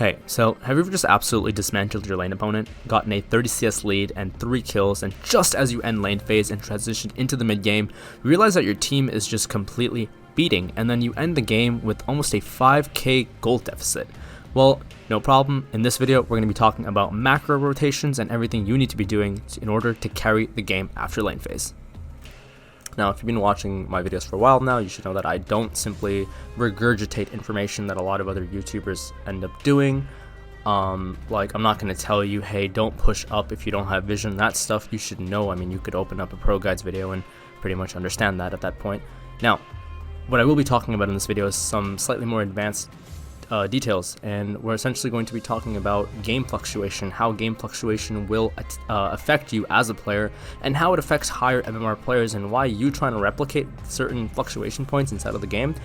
Hey, so have you ever just absolutely dismantled your lane opponent, gotten a 30 CS lead and 3 kills, and just as you end lane phase and transition into the mid game, you realize that your team is just completely beating, and then you end the game with almost a 5k gold deficit? Well, no problem. In this video, we're going to be talking about macro rotations and everything you need to be doing in order to carry the game after lane phase. Now, if you've been watching my videos for a while now, you should know that I don't simply regurgitate information that a lot of other YouTubers end up doing. Like, I'm not going to tell you, hey, don't push up if you don't have vision. That stuff you should know. I mean, you could open up a Pro Guides video and pretty much understand that at that point. Now, what I will be talking about in this video is some slightly more advanced details, and we're essentially going to be talking about game fluctuation, how game fluctuation will affect you as a player, and how it affects higher MMR players, and why you trying to replicate certain fluctuation points inside of the game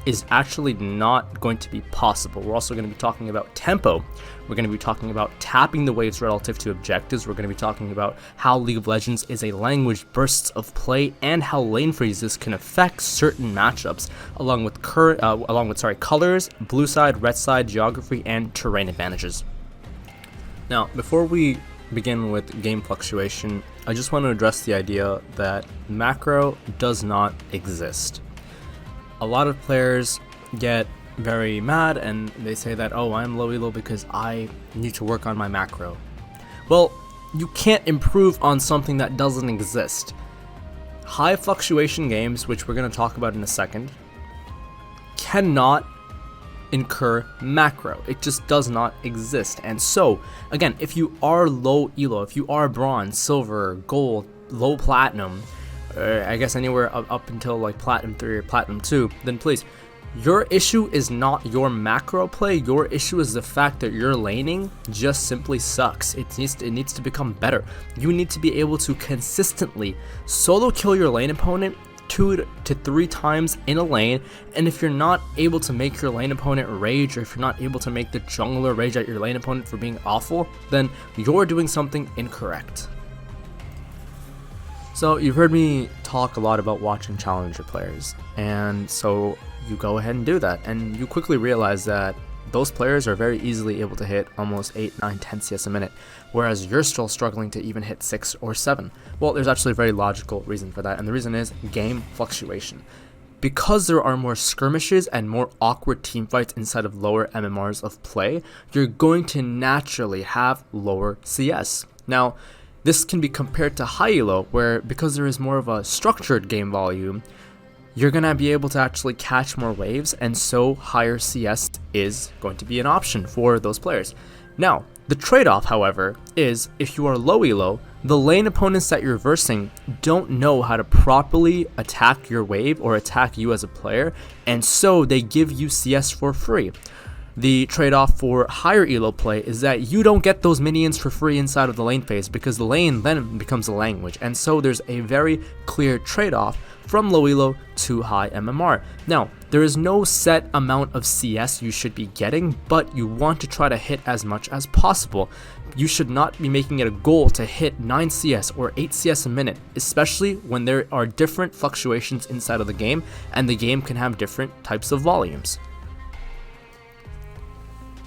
is actually not going to be possible. We're also going to be talking about tempo. We're going to be talking about tapping the waves relative to objectives. We're going to be talking about how League of Legends is a language, bursts of play, and how lane freezes can affect certain matchups, along with colors, blue side, red side, geography, and terrain advantages. Now, before we begin with game fluctuation, I just want to address the idea that macro does not exist. A lot of players get very mad and they say that, oh, I'm low elo because I need to work on my macro. Well, you can't improve on something that doesn't exist. High fluctuation games, which we're going to talk about in a second, cannot incur macro. It just does not exist. And so, again, if you are low elo, if you are bronze, silver, gold, low platinum, I guess anywhere up until like Platinum 3 or Platinum 2, then please, your issue is not your macro play. Your issue is the fact that your laning just simply sucks. It needs to become better. You need to be able to consistently solo kill your lane opponent 2 to 3 times in a lane, and if you're not able to make your lane opponent rage, or if you're not able to make the jungler rage at your lane opponent for being awful, then you're doing something incorrect. So you've heard me talk a lot about watching challenger players, and so you go ahead and do that, and you quickly realize that those players are very easily able to hit almost 8, 9, 10 CS a minute, whereas you're still struggling to even hit 6 or 7. Well, there's actually a very logical reason for that, and the reason is game fluctuation. Because there are more skirmishes and more awkward teamfights inside of lower MMRs of play, you're going to naturally have lower CS. Now, this can be compared to high elo, where because there is more of a structured game volume, you're going to be able to actually catch more waves, and so higher CS is going to be an option for those players. Now, the trade-off, however, is if you are low elo, the lane opponents that you're versing don't know how to properly attack your wave or attack you as a player, and so they give you CS for free. The trade-off for higher elo play is that you don't get those minions for free inside of the lane phase, because the lane then becomes a language, and so there's a very clear trade-off from low elo to high MMR. Now, there is no set amount of CS you should be getting, but you want to try to hit as much as possible. You should not be making it a goal to hit 9 CS or 8 CS a minute, especially when there are different fluctuations inside of the game, and the game can have different types of volumes.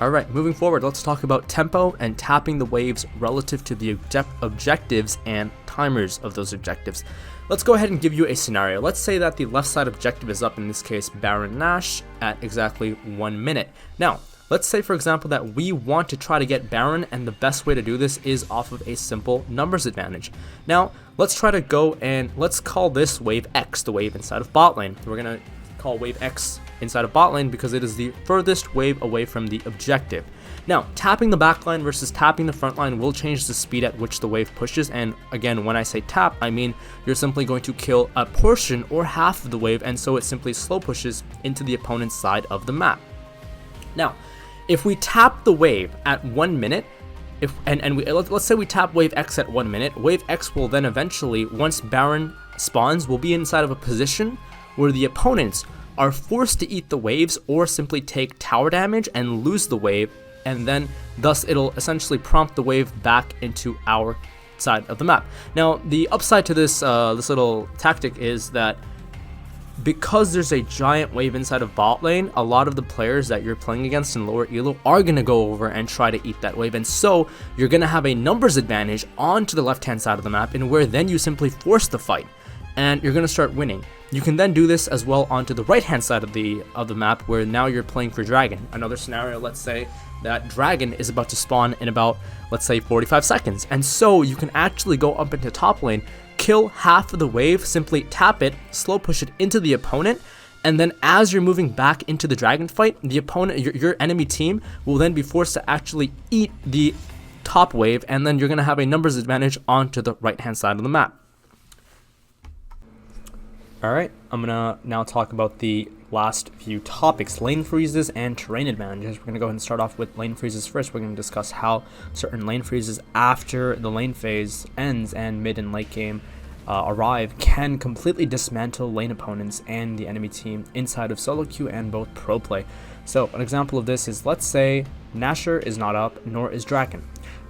Alright, moving forward, let's talk about tempo and tapping the waves relative to the objectives and timers of those objectives. Let's go ahead and give you a scenario. Let's say that the left side objective is up, in this case Baron Nash, at exactly 1 minute. Now, let's say for example that we want to try to get Baron, and the best way to do this is off of a simple numbers advantage. Now, let's try to go and let's call this wave X, the wave inside of bot lane. We're going to call wave X inside of bot lane because it is the furthest wave away from the objective. Now, tapping the backline versus tapping the front line will change the speed at which the wave pushes, and again, when I say tap, I mean you're simply going to kill a portion or half of the wave, and so it simply slow pushes into the opponent's side of the map. Now, if we tap the wave at 1 minute, let's say we tap wave X at 1 minute, wave X will then eventually, once Baron spawns, will be inside of a position where the opponents are forced to eat the waves or simply take tower damage and lose the wave, and then thus it'll essentially prompt the wave back into our side of the map. Now, the upside to this little tactic is that because there's a giant wave inside of bot lane, a lot of the players that you're playing against in lower elo are going to go over and try to eat that wave, and so you're going to have a numbers advantage onto the left hand side of the map, and where then you simply force the fight and you're going to start winning. You can then do this as well onto the right hand side of the map, where now you're playing for Dragon. Another scenario, let's say that Dragon is about to spawn in about, let's say, 45 seconds, and so you can actually go up into top lane, kill half of the wave, simply tap it, slow push it into the opponent, and then as you're moving back into the Dragon fight, the opponent, your enemy team, will then be forced to actually eat the top wave, and then you're going to have a numbers advantage onto the right hand side of the map. Alright, I'm gonna now talk about the last few topics, lane freezes and terrain advantages. We're gonna go ahead and start off with lane freezes first. We're gonna discuss how certain lane freezes after the lane phase ends and mid and late game arrive can completely dismantle lane opponents and the enemy team inside of solo queue and both pro play. So an example of this is, let's say Nashor is not up, nor is Draken.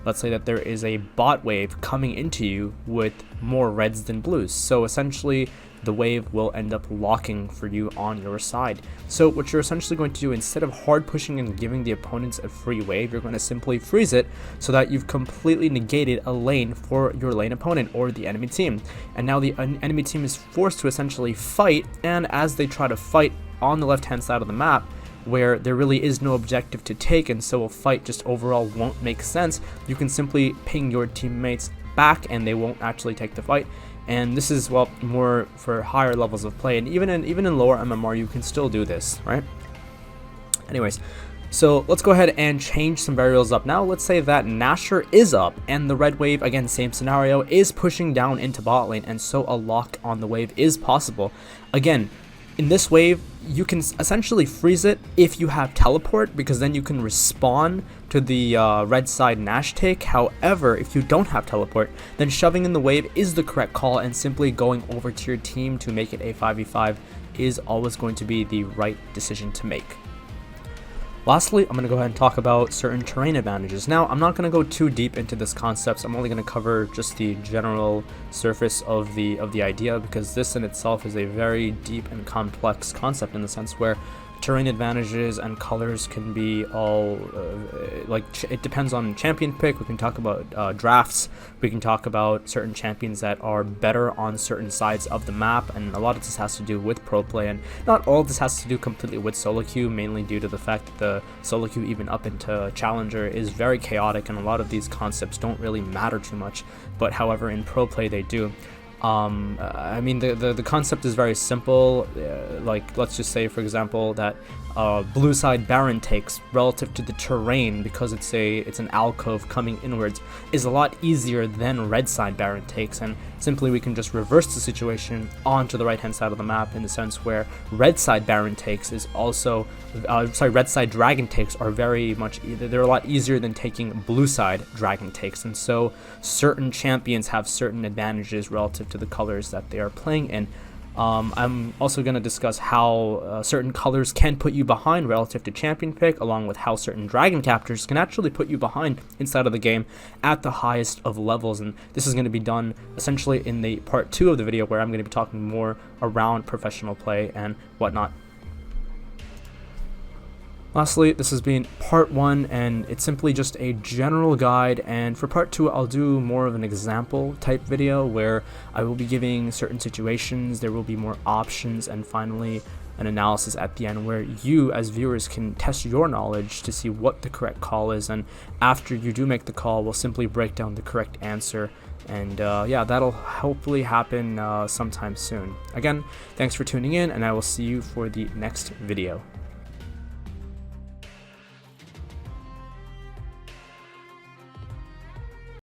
Let's say that there is a bot wave coming into you with more reds than blues. So essentially the wave will end up locking for you on your side. So what you're essentially going to do, instead of hard pushing and giving the opponents a free wave, you're going to simply freeze it so that you've completely negated a lane for your lane opponent or the enemy team. And now the enemy team is forced to essentially fight, and as they try to fight on the left hand side of the map, where there really is no objective to take, and so a fight just overall won't make sense, you can simply ping your teammates back and they won't actually take the fight. And this is, well, more for higher levels of play, and even in lower MMR you can still do this, right? Anyways, so let's go ahead and change some variables up. Now let's say that Nashor is up and the red wave, again same scenario, is pushing down into bot lane, and so a lock on the wave is possible. Again, in this wave, you can essentially freeze it if you have teleport, because then you can respawn to the red side Nash take. However, if you don't have teleport, then shoving in the wave is the correct call, and simply going over to your team to make it a 5v5 is always going to be the right decision to make. Lastly, I'm going to go ahead and talk about certain terrain advantages. Now, I'm not going to go too deep into this concept. I'm only going to cover just the general surface of the idea, because this in itself is a very deep and complex concept, in the sense where terrain advantages and colors can be all it depends on champion pick. We can talk about drafts. We can talk about certain champions that are better on certain sides of the map, and a lot of this has to do with pro play, and not all of this has to do completely with solo queue, mainly due to the fact that the solo queue, even up into challenger, is very chaotic, and a lot of these concepts don't really matter too much, but however in pro play they do. I mean, the concept is very simple. Like, let's just say, for example, that blue side Baron takes relative to the terrain, because it's an alcove coming inwards, is a lot easier than red side Baron takes, and simply we can just reverse the situation onto the right hand side of the map, in the sense where red side Baron takes is also red side Dragon takes are very much, they're a lot easier than taking blue side Dragon takes, and so certain champions have certain advantages relative to the colors that they are playing in. I'm also going to discuss how certain colors can put you behind relative to champion pick, along with how certain dragon captures can actually put you behind inside of the game at the highest of levels. And this is going to be done essentially in the part 2 of the video, where I'm going to be talking more around professional play and whatnot. Lastly, this has been part 1, and it's simply just a general guide, and for part 2 I'll do more of an example type video where I will be giving certain situations, there will be more options, and finally an analysis at the end where you as viewers can test your knowledge to see what the correct call is, and after you do make the call, we'll simply break down the correct answer. And yeah, that'll hopefully happen sometime soon. Again, thanks for tuning in, and I will see you for the next video.